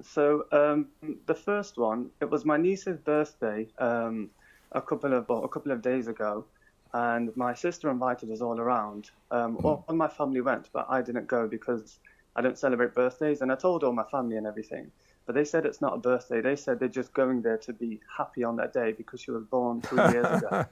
So the first one, it was my niece's birthday a couple of days ago, and my sister invited us all around. All my family went, but I didn't go because I don't celebrate birthdays, and I told all my family and everything. But they said it's not a birthday. They said they're just going there to be happy on that day because she was born 3 years ago.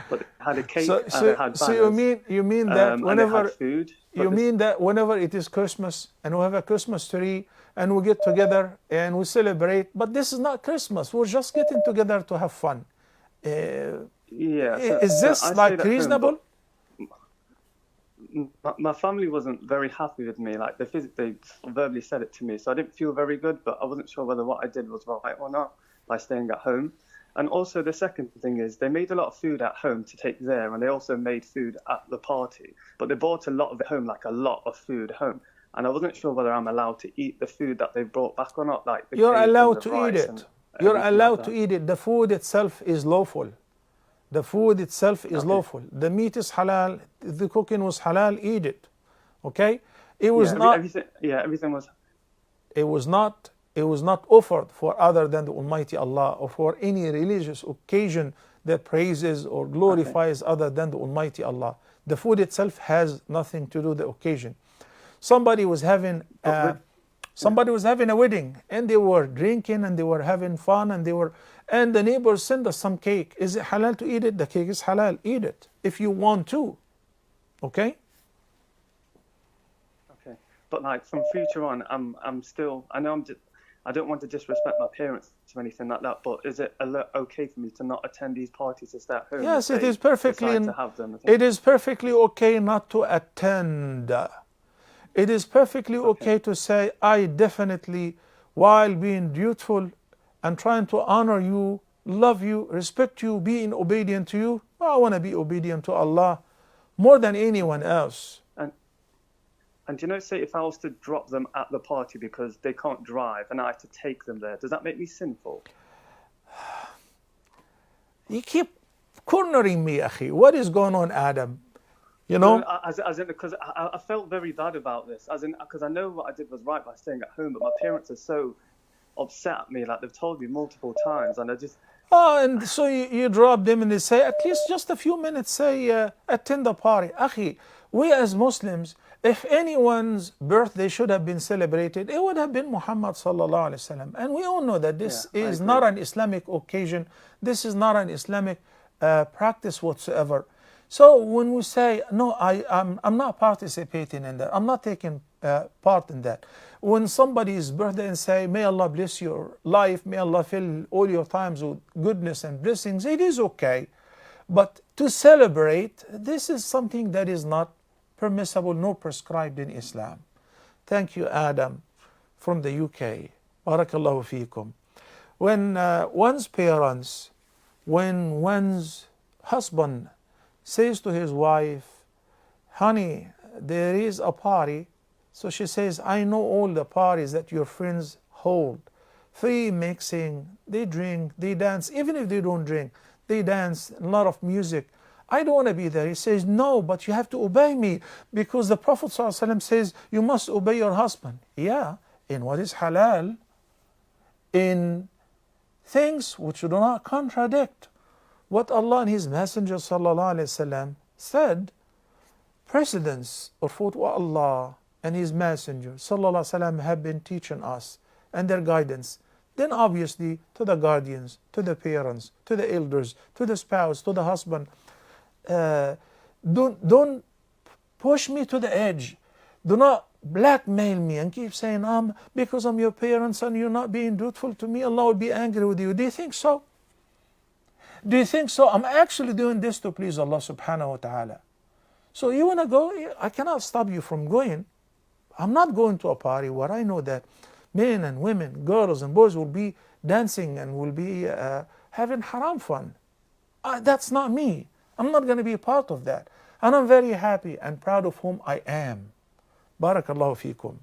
But they had a cake So, and they so, had so you banners, mean you mean that and they had whenever food. you But this, mean that whenever it is Christmas and we have a Christmas tree and we get together and we celebrate, but this is not Christmas. We're just getting together to have fun. yeah, Is so this I stayed like at home, but reasonable? my family wasn't very happy with me. Like they verbally said it to me, so I didn't feel very good. But I wasn't sure whether what I did was right or not by staying at home. And also the second thing is they made a lot of food at home to take there, and they also made food at the party. But they brought a lot of it home, like a lot of food home. And I wasn't sure whether I'm allowed to eat the food that they brought back or not, like the You're cake and allowed the to eat rice and it. You're everything like allowed to that. eat it. The food itself is lawful. The food itself is Okay. lawful. The meat is halal. The cooking was halal. Eat it. Okay? It Yeah, was not. everything was. It was not. It was not offered for other than the Almighty Allah or for any religious occasion that praises or Okay. glorifies other than the Almighty Allah. The food itself has nothing to do with the occasion. Somebody was having But uh, with yeah. somebody was having a wedding and they were drinking and they were having fun and the neighbors sent us some cake. Is it halal to eat it? The cake is halal. Eat it if you want to. Okay? Okay. But like from future on, I'm still. I know I don't want to disrespect my parents or anything like that. But is it okay for me to not attend these parties to stay at home if Yes, it they is perfectly decide to have them? I it think. is perfectly okay not to attend. It is perfectly Okay. okay to say, I definitely, while being dutiful and trying to honor you, love you, respect you, being obedient to you, I want to be obedient to Allah more than anyone Okay. else. And and say if I was to drop them at the party because they can't drive and I have to take them there, does that make me sinful? You keep cornering me, akhi. What is going on, Adam? You No, know? as in because I felt very bad about this, as in because I know what I did was right by staying at home, but my parents are so upset at me, like they've told me multiple times, and I just Oh, and so you drop them and they say, at least just a few minutes, say, attend the party. Akhi, we as Muslims, if anyone's birthday should have been celebrated, it would have been Muhammad sallallahu alaihi wasallam. And we all know that yeah, this I is not agree. an Islamic occasion. This is not an Islamic practice whatsoever. So when we say, no, I'm not participating in that, I'm not taking part in that. When somebody's birthday and say, may Allah bless your life, may Allah fill all your times with goodness and blessings, it is okay. But to celebrate, this is something that is not permissible nor prescribed in Islam. Thank you, Adam, from the UK. Barakallahu feekum. When one's parents, when one's husband says to his wife, honey, there is a party. So she says, I know all the parties that your friends hold. Free mixing, they drink, they dance. Even if they don't drink, they dance, a lot of music. I don't want to be there. He says, no, but you have to obey me because the Prophet ﷺ says, you must obey your husband. Yeah, in what is halal, in things which do not contradict what Allah and His Messenger ﷺ said. Precedents of what Allah and His Messenger ﷺ have been teaching us and their guidance, then obviously to the guardians, to the parents, to the elders, to the spouse, to the husband, don't push me to the edge. Do not blackmail me and keep saying, because I'm your parents and you're not being dutiful to me, Allah will be angry with you. Do you think so? Do you think so? I'm actually doing this to please Allah subhanahu wa ta'ala. So you want to go? I cannot stop you from going. I'm not going to a party where I know that men and women, girls and boys will be dancing and will be having haram fun. That's not me. I'm not going to be a part of that. And I'm very happy and proud of whom I am. Barakallahu feekum.